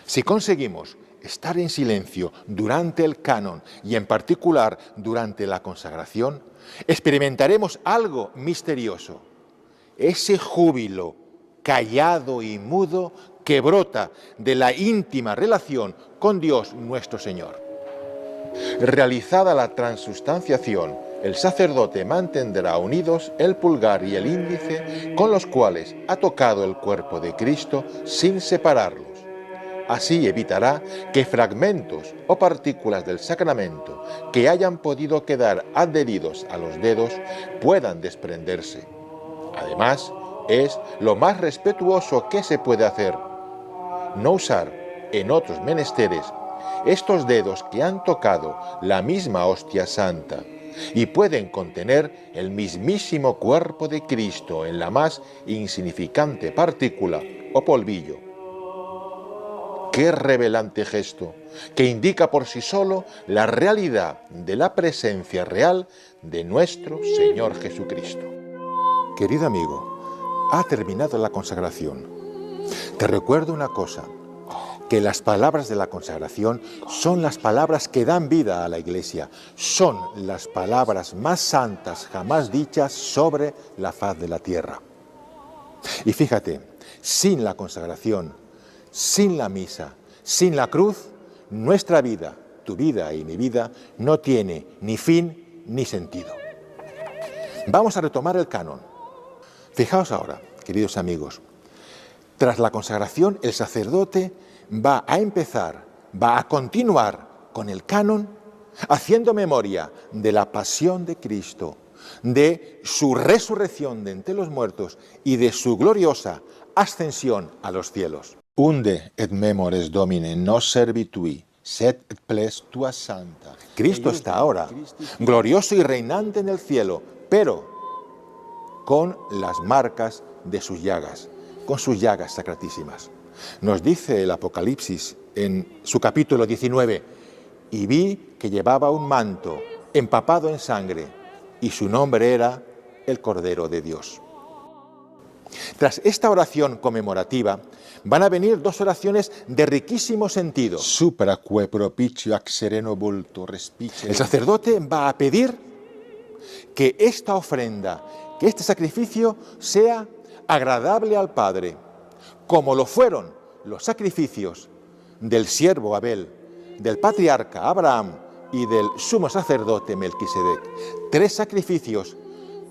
Si conseguimos estar en silencio durante el canon y en particular durante la consagración, experimentaremos algo misterioso. Ese júbilo callado y mudo que brota de la íntima relación con Dios nuestro Señor. Realizada la transustanciación, el sacerdote mantendrá unidos el pulgar y el índice con los cuales ha tocado el cuerpo de Cristo sin separarlos. Así evitará que fragmentos o partículas del sacramento que hayan podido quedar adheridos a los dedos puedan desprenderse. Además, es lo más respetuoso que se puede hacer. No usar en otros menesteres estos dedos que han tocado la misma hostia santa y pueden contener el mismísimo cuerpo de Cristo en la más insignificante partícula o polvillo. Qué revelante gesto, que indica por sí solo la realidad de la presencia real de nuestro Señor Jesucristo. Querido amigo, ha terminado la consagración. Te recuerdo una cosa, que las palabras de la consagración son las palabras que dan vida a la Iglesia, son las palabras más santas jamás dichas sobre la faz de la tierra. Y fíjate, sin la consagración, sin la misa, sin la cruz, nuestra vida, tu vida y mi vida, no tiene ni fin ni sentido. Vamos a retomar el canon. Fijaos ahora, queridos amigos, tras la consagración el sacerdote va a continuar con el canon, haciendo memoria de la pasión de Cristo, de su resurrección de entre los muertos y de su gloriosa ascensión a los cielos. Unde et memores Domine nos servitui, sed et ples tua santa. Cristo está ahora, glorioso y reinante en el cielo, pero con las marcas de sus llagas, con sus llagas sacratísimas. Nos dice el Apocalipsis en su capítulo 19, y vi que llevaba un manto empapado en sangre, y su nombre era el Cordero de Dios. Tras esta oración conmemorativa, van a venir dos oraciones de riquísimo sentido. Supraque propicio ac sereno vulto respice. El sacerdote va a pedir que esta ofrenda, que este sacrificio sea agradable al Padre, como lo fueron los sacrificios del siervo Abel, del patriarca Abraham y del sumo sacerdote Melquisedec. Tres sacrificios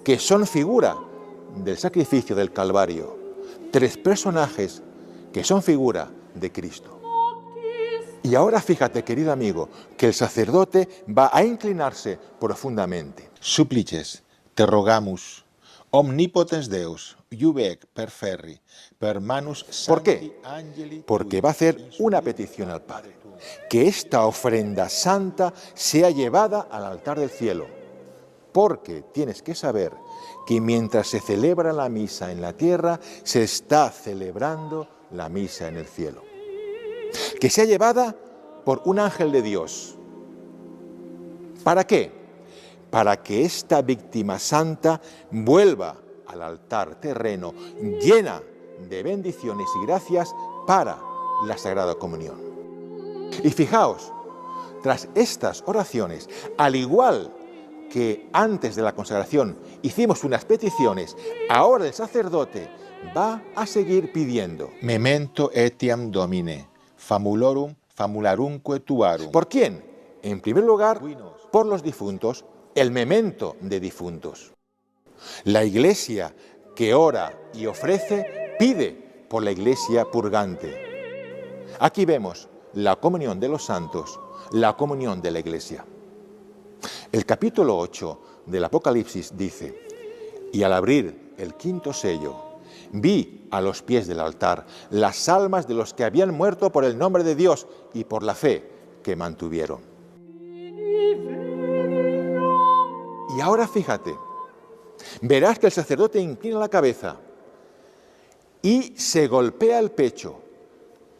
que son figura del sacrificio del Calvario. Tres personajes que son figura de Cristo. Y ahora fíjate, querido amigo, que el sacerdote va a inclinarse profundamente. Supplices, te rogamus, omnipotens Deus, iuvec per ferri, per manus sancti. ¿Por qué? Porque va a hacer una petición al Padre. Que esta ofrenda santa sea llevada al altar del cielo. Porque tienes que saber que mientras se celebra la misa en la tierra, se está celebrando la misa en el cielo. Que sea llevada por un ángel de Dios. ¿Para qué? Para que esta víctima santa vuelva al altar terreno llena de bendiciones y gracias para la Sagrada Comunión. Y fijaos, tras estas oraciones, al igual que antes de la consagración hicimos unas peticiones, ahora el sacerdote va a seguir pidiendo. Memento etiam Domine, famularumque tuarum. ¿Por quién? En primer lugar, por los difuntos, el memento de difuntos. La Iglesia que ora y ofrece, pide por la Iglesia purgante. Aquí vemos la comunión de los santos, la comunión de la Iglesia. El capítulo 8 del Apocalipsis dice: y al abrir el quinto sello, vi a los pies del altar las almas de los que habían muerto por el nombre de Dios y por la fe que mantuvieron. Y ahora fíjate, verás que el sacerdote inclina la cabeza y se golpea el pecho,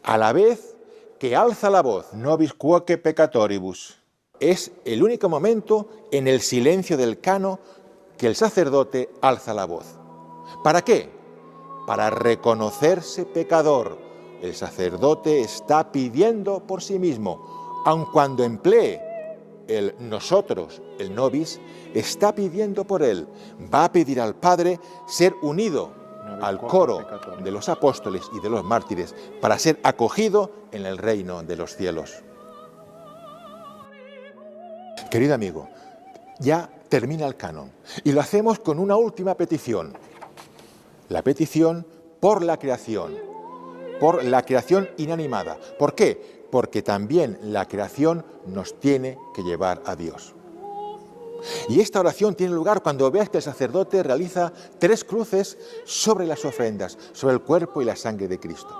a la vez que alza la voz. Nobis quoque peccatoribus. Es el único momento en el silencio del cano que el sacerdote alza la voz. ¿Para qué? Para reconocerse pecador. El sacerdote está pidiendo por sí mismo, aun cuando emplee el nosotros, el nobis, está pidiendo por él. Va a pedir al Padre ser unido al coro de los apóstoles y de los mártires para ser acogido en el reino de los cielos. Querido amigo, ya termina el canon y lo hacemos con una última petición. La petición por la creación. por la creación inanimada. ¿Por qué? Porque también la creación nos tiene que llevar a Dios. Y esta oración tiene lugar cuando veas que el sacerdote realiza 3 cruces sobre las ofrendas, sobre el cuerpo y la sangre de Cristo.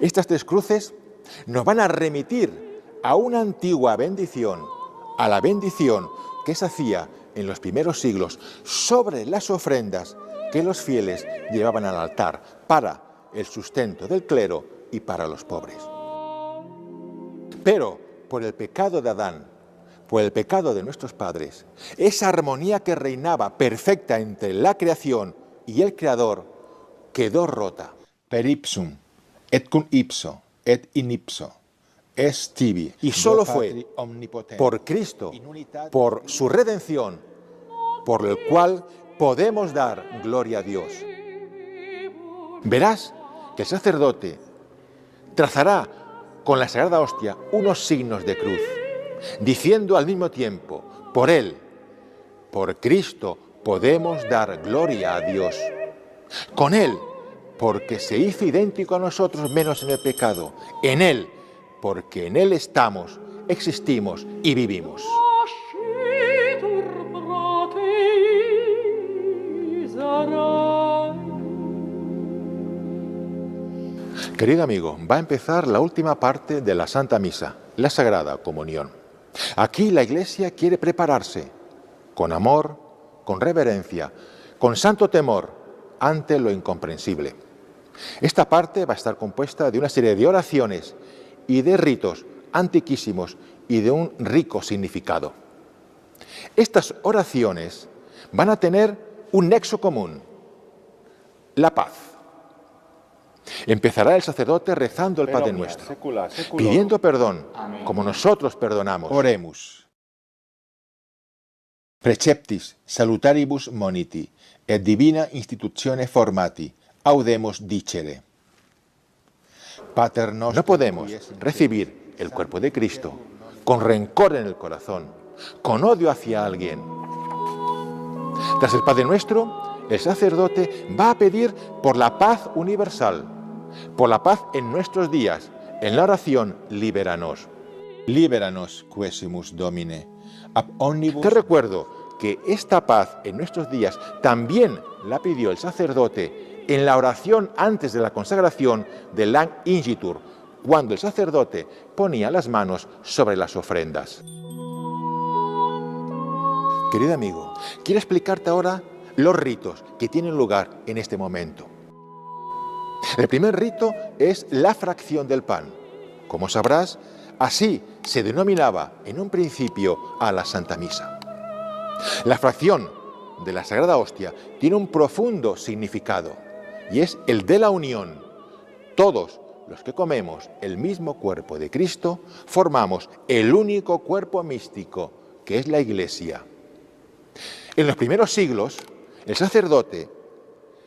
Estas 3 cruces nos van a remitir a una antigua bendición, a la bendición que se hacía en los primeros siglos sobre las ofrendas que los fieles llevaban al altar para el sustento del clero y para los pobres. Pero por el pecado de Adán, por el pecado de nuestros padres, esa armonía que reinaba perfecta entre la creación y el Creador quedó rota. Per ipsum, et cum ipso, et in ipso, est tibi. Y solo fue por Cristo, por su redención, por el cual podemos dar gloria a Dios. Verás que el sacerdote trazará con la Sagrada Hostia unos signos de cruz, diciendo al mismo tiempo, por Él, por Cristo, podemos dar gloria a Dios. Con Él, porque se hizo idéntico a nosotros menos en el pecado. En Él, porque en Él estamos, existimos y vivimos. Querido amigo, va a empezar la última parte de la Santa Misa, la Sagrada Comunión. Aquí la Iglesia quiere prepararse con amor, con reverencia, con santo temor ante lo incomprensible. Esta parte va a estar compuesta de una serie de oraciones y de ritos antiquísimos y de un rico significado. Estas oraciones van a tener un nexo común, la paz. Empezará el sacerdote rezando el Padre Nuestro, pidiendo perdón, como nosotros perdonamos. Oremus. Preceptis salutaribus moniti, et divina institutione formati, audemus dicere. Pater nostro. No podemos recibir el cuerpo de Cristo con rencor en el corazón, con odio hacia alguien. Tras el Padre Nuestro, el sacerdote va a pedir por la paz universal, por la paz en nuestros días, en la oración Libéranos. Libéranos, quesimus Domine, ab omnibus. Te recuerdo que esta paz en nuestros días también la pidió el sacerdote en la oración antes de la consagración del Lang Ingitur, cuando el sacerdote ponía las manos sobre las ofrendas. Querido amigo, quiero explicarte ahora los ritos que tienen lugar en este momento. El primer rito es la fracción del pan. Como sabrás, así se denominaba en un principio a la Santa Misa. La fracción de la Sagrada Hostia tiene un profundo significado y es el de la unión. Todos los que comemos el mismo cuerpo de Cristo formamos el único cuerpo místico que es la Iglesia. En los primeros siglos, el sacerdote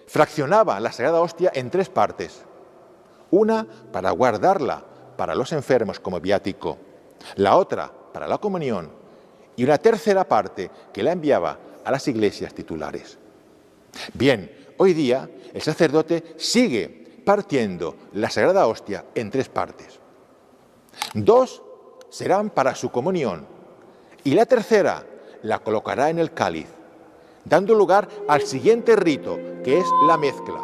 fraccionaba la Sagrada Hostia en 3 partes. Una para guardarla para los enfermos como viático, la otra para la comunión y una tercera parte que la enviaba a las iglesias titulares. Bien, hoy día el sacerdote sigue partiendo la Sagrada Hostia en 3 partes. 2 serán para su comunión y la tercera la colocará en el cáliz, dando lugar al siguiente rito, que es la mezcla.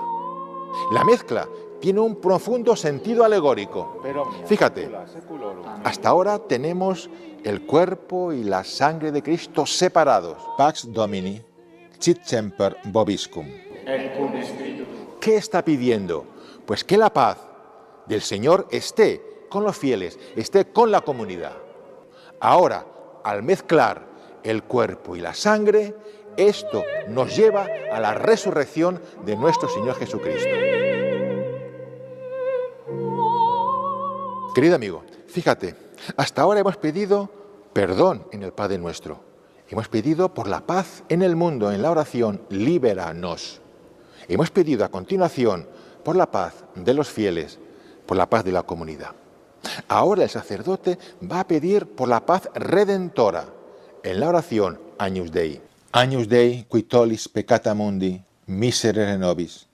La mezcla tiene un profundo sentido alegórico. Fíjate, hasta ahora tenemos el cuerpo y la sangre de Cristo separados. Pax Domini, sit semper vobiscum. ¿Qué está pidiendo? Pues que la paz del Señor esté con los fieles, esté con la comunidad. Ahora, al mezclar el cuerpo y la sangre, esto nos lleva a la resurrección de nuestro Señor Jesucristo. Querido amigo, fíjate, hasta ahora hemos pedido perdón en el Padre Nuestro. Hemos pedido por la paz en el mundo, en la oración, libéranos. Hemos pedido a continuación por la paz de los fieles, por la paz de la comunidad. Ahora el sacerdote va a pedir por la paz redentora en la oración Agnus Dei. Agnus Dei, qui tollis peccata mundi, miserere nobis.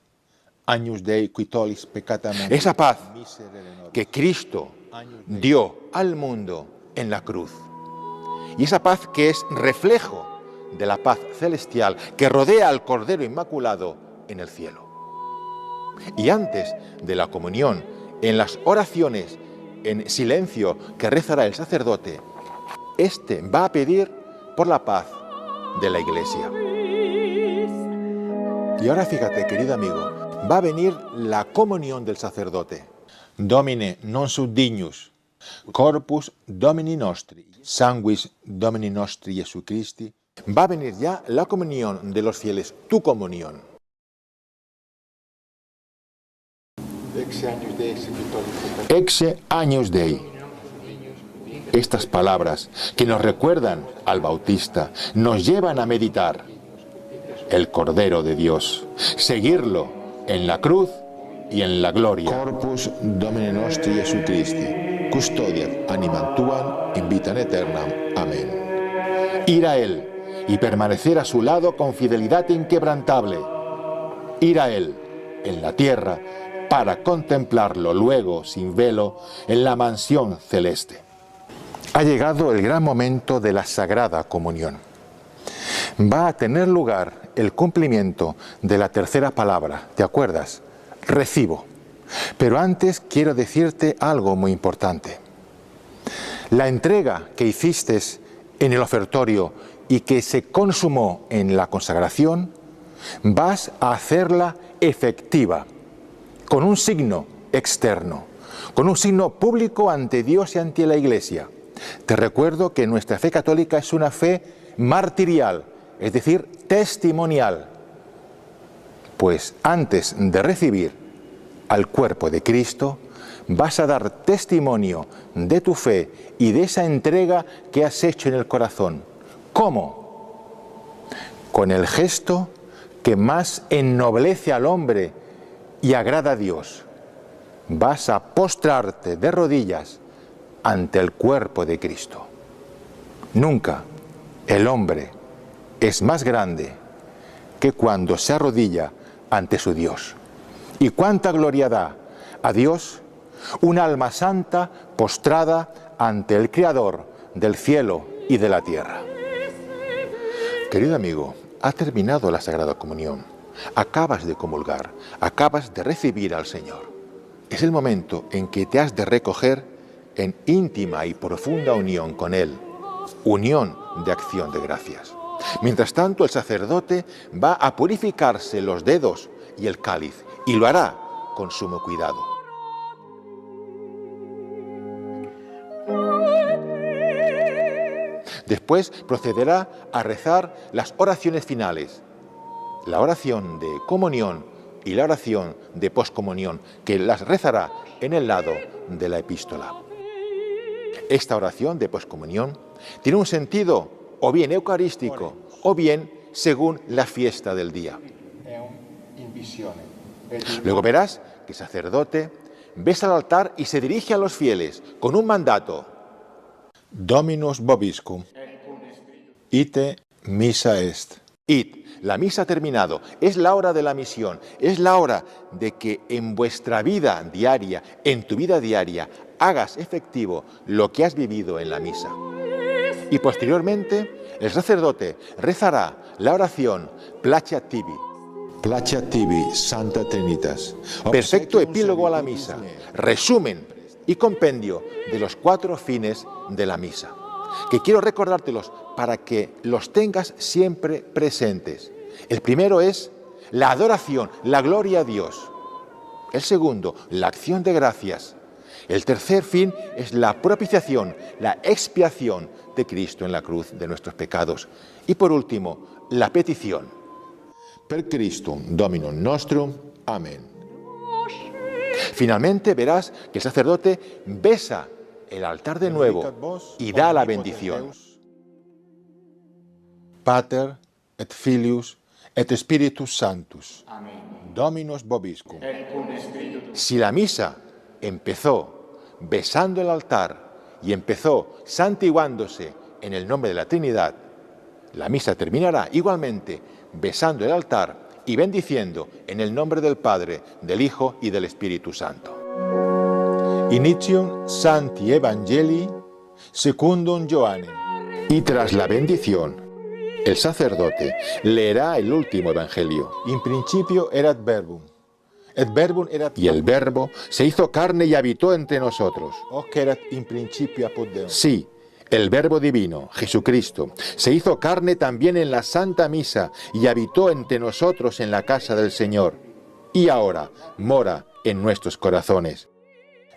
Agnus Dei qui tollis peccata mundi. Esa paz que Cristo dio al mundo en la cruz. Y esa paz que es reflejo de la paz celestial que rodea al Cordero Inmaculado en el cielo. Y antes de la comunión, en las oraciones en silencio que rezará el sacerdote, este va a pedir por la paz de la Iglesia. Y ahora fíjate, querido amigo, va a venir la comunión del sacerdote. Domine non sum dignus, corpus Domini nostri, sanguis Domini nostri Jesu Christi. Va a venir ya la comunión de los fieles, tu comunión. Exe agnus Dei. Estas palabras que nos recuerdan al Bautista nos llevan a meditar el Cordero de Dios, seguirlo en la cruz y en la gloria. Corpus Domini nostri Jesu Christi, custodiat animam tuam in vitam aeternam. Amén. Ir a Él y permanecer a su lado con fidelidad inquebrantable. Ir a Él en la tierra para contemplarlo luego sin velo en la mansión celeste. Ha llegado el gran momento de la Sagrada Comunión. Va a tener lugar el cumplimiento de la tercera palabra, ¿te acuerdas? Recibo. Pero antes quiero decirte algo muy importante. La entrega que hiciste en el ofertorio y que se consumó en la consagración, vas a hacerla efectiva, con un signo externo, con un signo público ante Dios y ante la Iglesia. Te recuerdo que nuestra fe católica es una fe martirial, es decir, testimonial. Pues antes de recibir al cuerpo de Cristo, vas a dar testimonio de tu fe y de esa entrega que has hecho en el corazón. ¿Cómo? Con el gesto que más ennoblece al hombre y agrada a Dios. Vas a postrarte de rodillas ante el cuerpo de Cristo. Nunca el hombre es más grande que cuando se arrodilla ante su Dios. ¿Y cuánta gloria da a Dios un alma santa postrada ante el Creador del cielo y de la tierra? Querido amigo, ha terminado la Sagrada Comunión. Acabas de comulgar, acabas de recibir al Señor. Es el momento en que te has de recoger en íntima y profunda unión con Él, unión de acción de gracias. Mientras tanto, el sacerdote va a purificarse los dedos y el cáliz, y lo hará con sumo cuidado. Después procederá a rezar las oraciones finales, la oración de comunión y la oración de poscomunión, que las rezará en el lado de la epístola. Esta oración de poscomunión tiene un sentido o bien eucarístico o bien según la fiesta del día. Luego verás que el sacerdote besa al altar y se dirige a los fieles con un mandato. Dominus vobiscum, ite missa est. Id, la misa ha terminado, es la hora de la misión, es la hora de que en vuestra vida diaria, en tu vida diaria, hagas efectivo lo que has vivido en la misa. Y posteriormente, el sacerdote rezará la oración Placeat tibi. Placeat tibi, Santa Trinitas. Perfecto epílogo a la misa, resumen y compendio de los 4 fines de la misa, que quiero recordártelos para que los tengas siempre presentes. El primero es la adoración, la gloria a Dios. El segundo, la acción de gracias. El tercer fin es la propiciación, la expiación de Cristo en la cruz de nuestros pecados. Y por último, la petición. Per Christum Dominum nostrum. Amén. Finalmente verás que el sacerdote besa el altar de nuevo y da la bendición. Pater et Filius et Spiritus Sanctus. Dominus vobiscum. Si la misa empezó besando el altar y empezó santiguándose en el nombre de la Trinidad, la misa terminará igualmente besando el altar y bendiciendo en el nombre del Padre, del Hijo y del Espíritu Santo. Initium Sancti Evangelii secundum Johannem. Y tras la bendición, el sacerdote leerá el último evangelio. In principio erat verbum. Et verbum erat... Y el verbo se hizo carne y habitó entre nosotros. Hoc erat in principio apud Deum. Sí, el verbo divino, Jesucristo, se hizo carne también en la Santa Misa y habitó entre nosotros en la casa del Señor. Y ahora mora en nuestros corazones.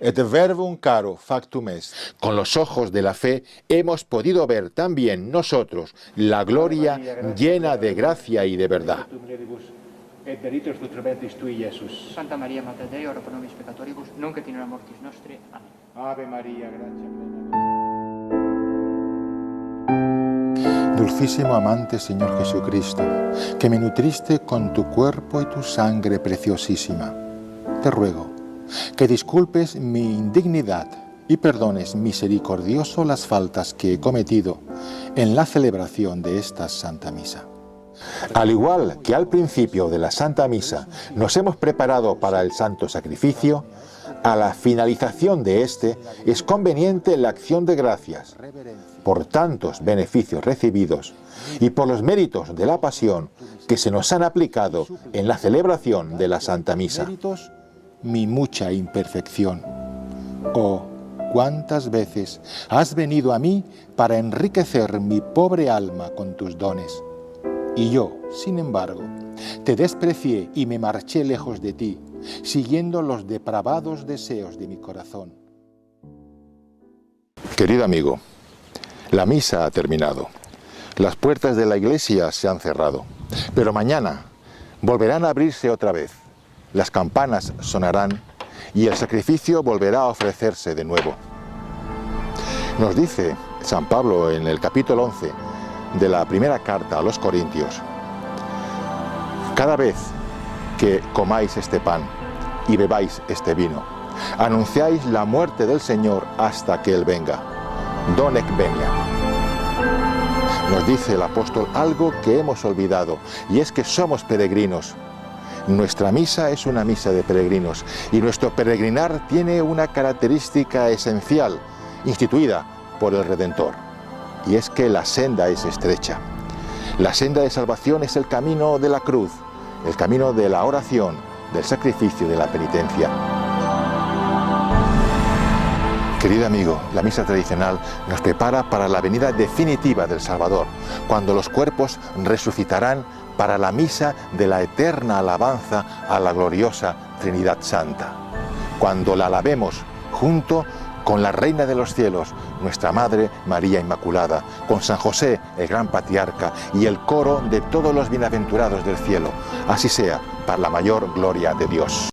Et verbum caro factum est. Con los ojos de la fe hemos podido ver también nosotros la gloria llena de gracia y de verdad. Et benedictus fructus tui, Iesus. Santa Maria, Mater Dei, ora pro nobis peccatoribus, nunc et in hora mortis nostre. Amén. Ave María, gracia plena. Dulcísimo amante Señor Jesucristo, que me nutriste con tu cuerpo y tu sangre preciosísima, te ruego que disculpes mi indignidad y perdones misericordioso las faltas que he cometido en la celebración de esta Santa Misa. Al igual que al principio de la Santa Misa nos hemos preparado para el Santo Sacrificio, a la finalización de este es conveniente la acción de gracias por tantos beneficios recibidos y por los méritos de la pasión que se nos han aplicado en la celebración de la Santa Misa. Mi mucha imperfección. Oh, cuántas veces has venido a mí para enriquecer mi pobre alma con tus dones. Y yo, sin embargo, te desprecié y me marché lejos de ti, siguiendo los depravados deseos de mi corazón. Querido amigo, la misa ha terminado. Las puertas de la iglesia se han cerrado, pero mañana volverán a abrirse otra vez. Las campanas sonarán y el sacrificio volverá a ofrecerse de nuevo. Nos dice San Pablo en el capítulo 11 de la primera carta a los Corintios: cada vez que comáis este pan y bebáis este vino, anunciáis la muerte del Señor hasta que Él venga. Donec venia. Nos dice el apóstol algo que hemos olvidado, y es que somos peregrinos. Nuestra misa es una misa de peregrinos, y nuestro peregrinar tiene una característica esencial, instituida por el Redentor, y es que la senda es estrecha. La senda de salvación es el camino de la cruz, el camino de la oración, del sacrificio, de la penitencia. Querido amigo, la misa tradicional nos prepara para la venida definitiva del Salvador, cuando los cuerpos resucitarán para la misa de la eterna alabanza a la gloriosa Trinidad Santa, cuando la alabemos junto con la Reina de los Cielos, nuestra Madre María Inmaculada, con San José, el gran patriarca, y el coro de todos los bienaventurados del cielo. Así sea, para la mayor gloria de Dios.